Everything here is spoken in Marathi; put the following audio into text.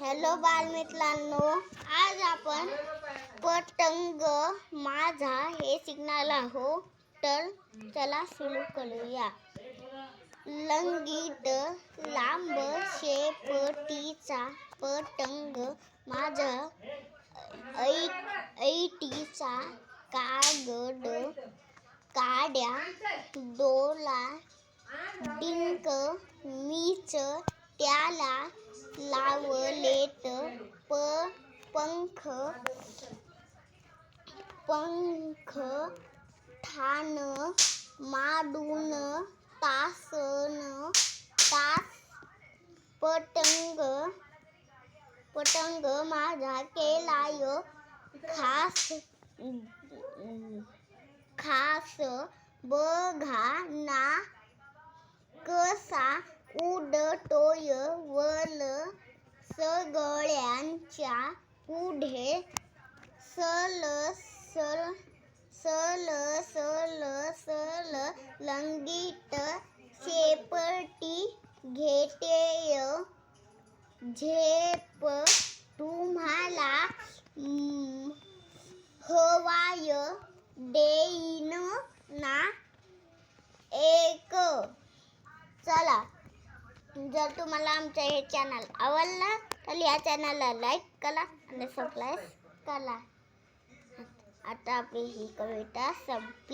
हॅलो बालमित्रांनो, आज आपण पतंग माझा हे शिकणार आहोत. तर चला सुरू करूया. लंगीत लांब शेपटीचा पतंग माझा, ऐटीचा कागद काड्या डोला डिंक मीच त्याला लावलेत पंख ठाण मांडून तासन तास पतंग माझा केलाय खास बघा ना कसा उडतोय वर सगळ्यांच्या पुढे सल लंगीत शेपटी घेतेय झेप तुम्हाला हवाय देईन ना एक. चला, जर तुम्हाला आमचं हे चॅनल आवडलं तर या चॅनलला लाईक करा आणि सबस्क्राईब करा. आता आपली ही कविता संपली.